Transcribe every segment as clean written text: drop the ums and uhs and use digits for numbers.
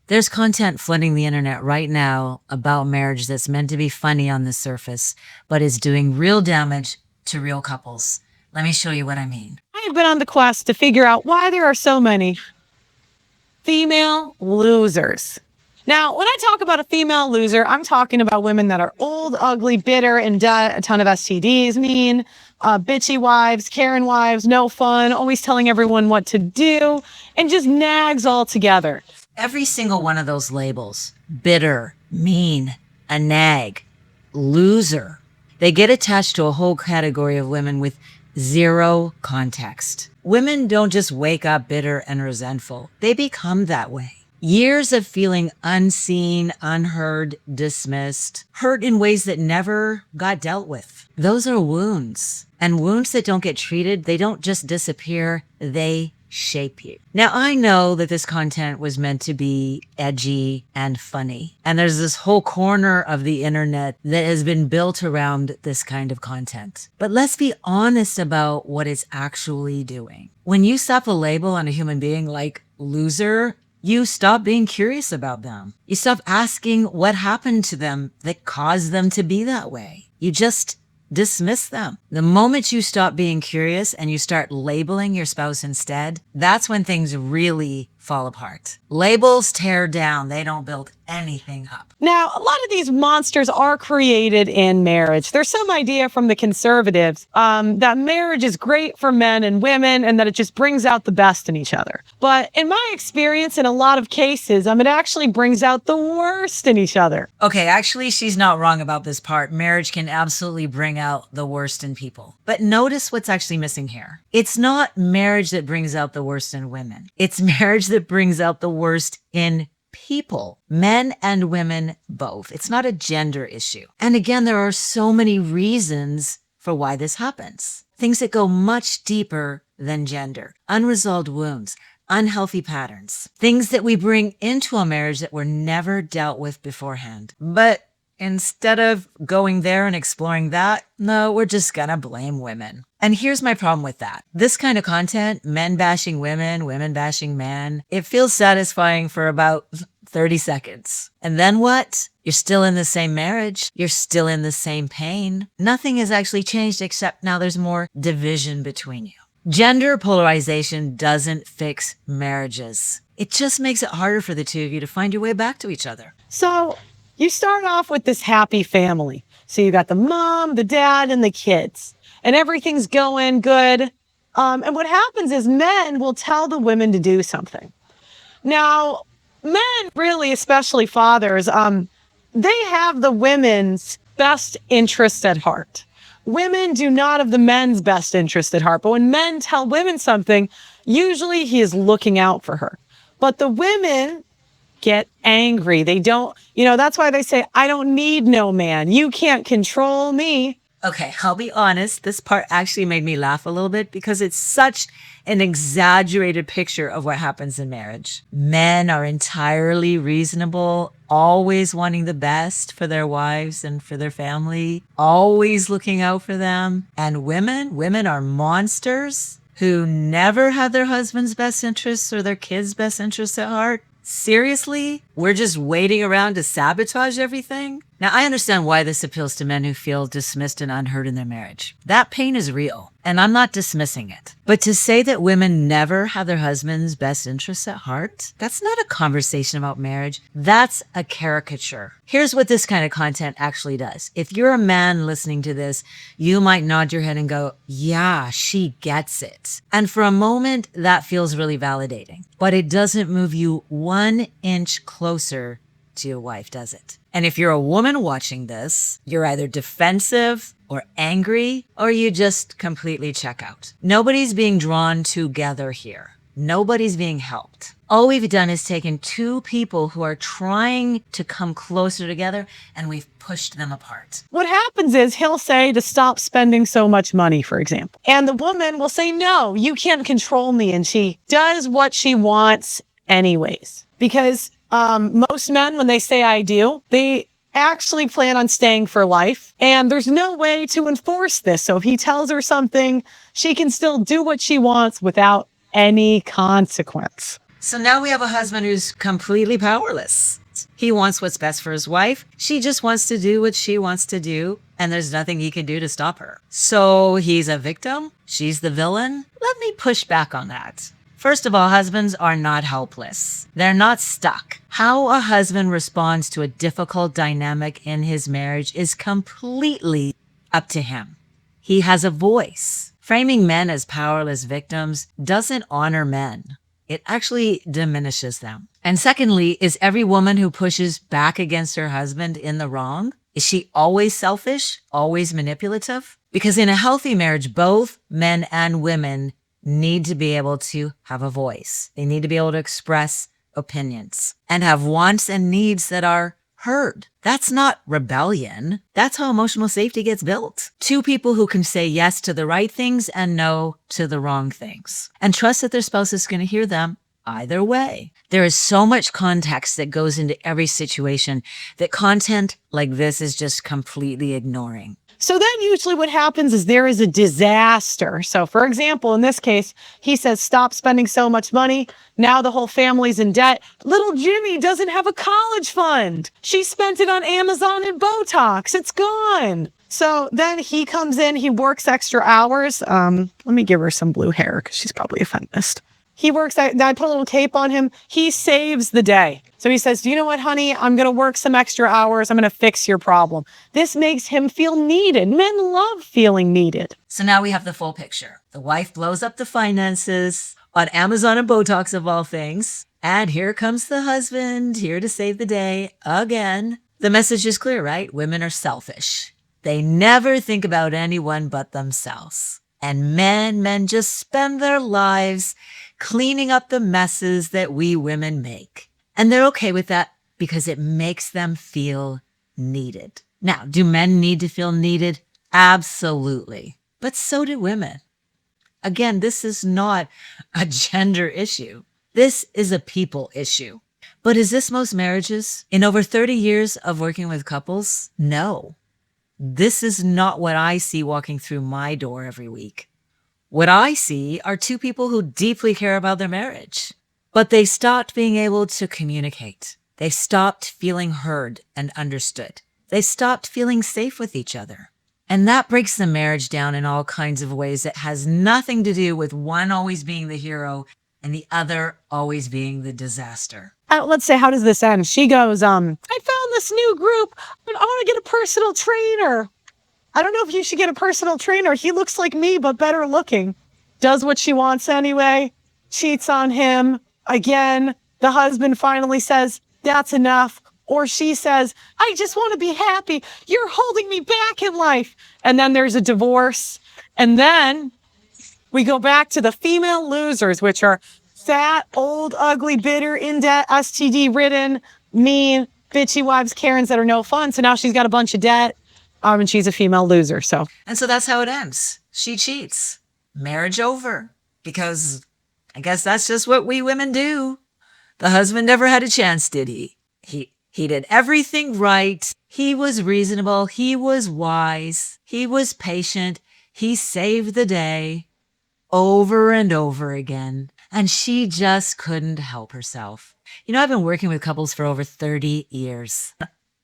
There's content flooding the internet right now about marriage that's meant to be funny on the surface, but is doing real damage to real couples. Let me show you what I mean. I've been on the quest to figure out why there are so many female losers. Now, when I talk about a female loser, I'm talking about women that are old, ugly, bitter, in debt, a ton of STDs, mean, bitchy wives, Karen wives, no fun, always telling everyone what to do, and just nags altogether. Every single one of those labels, bitter, mean, a nag, loser, they get attached to a whole category of women with zero context. Women don't just wake up bitter and resentful. They become that way. Years of feeling unseen, unheard, dismissed, hurt in ways that never got dealt with. Those are wounds. And wounds that don't get treated, they don't just disappear, they shape you. Now, I know that this content was meant to be edgy and funny. And there's this whole corner of the internet that has been built around this kind of content. But let's be honest about what it's actually doing. When you slap a label on a human being like loser, you stop being curious about them. You stop asking what happened to them that caused them to be that way. You just dismiss them. The moment you stop being curious and you start labeling your spouse instead, that's when things really fall apart. Labels tear down. They don't build anything up. Now, a lot of these monsters are created in marriage. There's some idea from the conservatives that marriage is great for men and women and that it just brings out the best in each other. But in my experience, in a lot of cases, it actually brings out the worst in each other. Okay, actually, she's not wrong about this part. Marriage can absolutely bring out the worst in people. But notice what's actually missing here. It's not marriage that brings out the worst in women. It's marriage that brings out the worst in people, men and women both. It's not a gender issue. And again, there are so many reasons for why this happens. Things that go much deeper than gender. Unresolved wounds, unhealthy patterns, things that we bring into a marriage that were never dealt with beforehand. But instead of going there and exploring that, no, we're just gonna blame women. And here's my problem with that. This kind of content, men bashing women, women bashing men, it feels satisfying for about 30 seconds. And then what? You're still in the same marriage. You're still in the same pain. Nothing has actually changed except now there's more division between you. Gender polarization doesn't fix marriages. It just makes it harder for the two of you to find your way back to each other. So you start off with this happy family. So you got the mom, the dad, and the kids, and everything's going good. And what happens is men will tell the women to do something. Now, men, really, especially fathers, they have the women's best interest at heart. Women do not have the men's best interest at heart. But when men tell women something, usually he is looking out for her. But the women get angry. They don't, that's why they say, I don't need no man. You can't control me. Okay, I'll be honest, this part actually made me laugh a little bit because it's such an exaggerated picture of what happens in marriage. Men are entirely reasonable, always wanting the best for their wives and for their family, always looking out for them. And women are monsters who never have their husband's best interests or their kids' best interests at heart. Seriously? We're just waiting around to sabotage everything? Now, I understand why this appeals to men who feel dismissed and unheard in their marriage. That pain is real, and I'm not dismissing it. But to say that women never have their husband's best interests at heart, that's not a conversation about marriage. That's a caricature. Here's what this kind of content actually does. If you're a man listening to this, you might nod your head and go, yeah, she gets it. And for a moment, that feels really validating. But it doesn't move you 1 inch closer to your wife, does it? And if you're a woman watching this, you're either defensive or angry, or you just completely check out. Nobody's being drawn together here. Nobody's being helped. All we've done is taken two people who are trying to come closer together, and we've pushed them apart. What happens is he'll say to stop spending so much money, for example. And the woman will say, no, you can't control me. And she does what she wants anyways. Because most men, when they say I do, they actually plan on staying for life. And there's no way to enforce this. So if he tells her something, she can still do what she wants without any consequence. So now we have a husband who's completely powerless. He wants what's best for his wife. She just wants to do what she wants to do, and there's nothing he can do to stop her. So he's a victim. She's the villain. Let me push back on that. First of all, husbands are not helpless. They're not stuck. How a husband responds to a difficult dynamic in his marriage is completely up to him. He has a voice. Framing men as powerless victims doesn't honor men. It actually diminishes them. And secondly, is every woman who pushes back against her husband in the wrong? Is she always selfish, always manipulative? Because in a healthy marriage, both men and women need to be able to have a voice. They need to be able to express opinions and have wants and needs that are heard. That's not rebellion. That's how emotional safety gets built. Two people who can say yes to the right things and no to the wrong things, and trust that their spouse is going to hear them either way. There is so much context that goes into every situation that content like this is just completely ignoring. So then usually what happens is there is a disaster. So for example, in this case, he says, stop spending so much money. Now the whole family's in debt. Little Jimmy doesn't have a college fund. She spent it on Amazon and Botox. It's gone. So then he comes in, he works extra hours. Let me give her some blue hair because she's probably a feminist. He works, I put a little cape on him. He saves the day. So he says, do you know what, honey? I'm going to work some extra hours. I'm going to fix your problem. This makes him feel needed. Men love feeling needed. So now we have the full picture. The wife blows up the finances on Amazon and Botox of all things. And here comes the husband, here to save the day again. The message is clear, right? Women are selfish. They never think about anyone but themselves. And men just spend their lives cleaning up the messes that we women make. And they're okay with that because it makes them feel needed. Now, do men need to feel needed? Absolutely. But so do women. Again, this is not a gender issue. This is a people issue. But is this most marriages? In over 30 years of working with couples? No. This is not what I see walking through my door every week. What I see are two people who deeply care about their marriage, but they stopped being able to communicate. They stopped feeling heard and understood. They stopped feeling safe with each other. And that breaks the marriage down in all kinds of ways that has nothing to do with one always being the hero and the other always being the disaster. Let's say, how does this end? She goes, I found this new group. I want to get a personal trainer. I don't know if you should get a personal trainer. He looks like me, but better looking. Does what she wants anyway. Cheats on him. Again, the husband finally says, that's enough. Or she says, I just want to be happy. You're holding me back in life. And then there's a divorce. And then we go back to the female losers, which are fat, old, ugly, bitter, in debt, STD-ridden, mean, bitchy wives, Karens that are no fun. So now she's got a bunch of debt. And she's a female loser. And so that's how it ends. She cheats. Marriage over. Because I guess that's just what we women do. The husband never had a chance, did he? He did everything right. He was reasonable. He was wise. He was patient. He saved the day over and over again. And she just couldn't help herself. You know, I've been working with couples for over 30 years.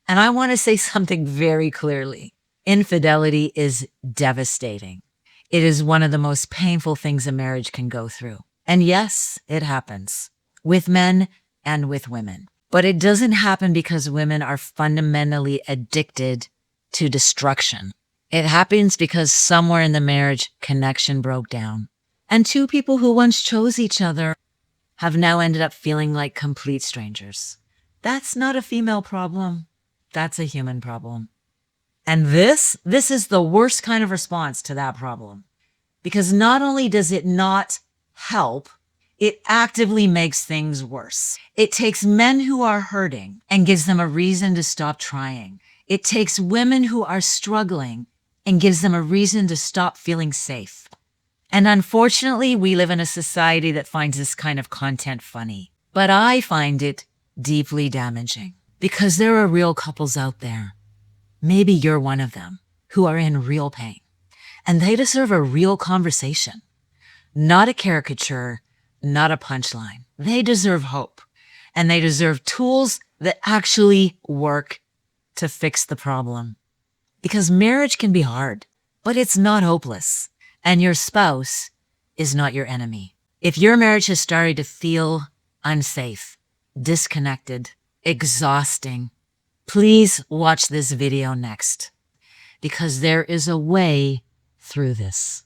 And I want to say something very clearly. Infidelity is devastating. It is one of the most painful things a marriage can go through. And yes, it happens with men and with women. But it doesn't happen because women are fundamentally addicted to destruction. It happens because somewhere in the marriage, connection broke down. And two people who once chose each other have now ended up feeling like complete strangers. That's not a female problem. That's a human problem. And this is the worst kind of response to that problem. Because not only does it not help, it actively makes things worse. It takes men who are hurting and gives them a reason to stop trying. It takes women who are struggling and gives them a reason to stop feeling safe. And unfortunately, we live in a society that finds this kind of content funny. But I find it deeply damaging. Because there are real couples out there, maybe you're one of them, who are in real pain. And they deserve a real conversation, not a caricature, not a punchline. They deserve hope, and they deserve tools that actually work to fix the problem. Because marriage can be hard, but it's not hopeless, and your spouse is not your enemy. If your marriage has started to feel unsafe, disconnected, exhausting, please watch this video next, because there is a way through this.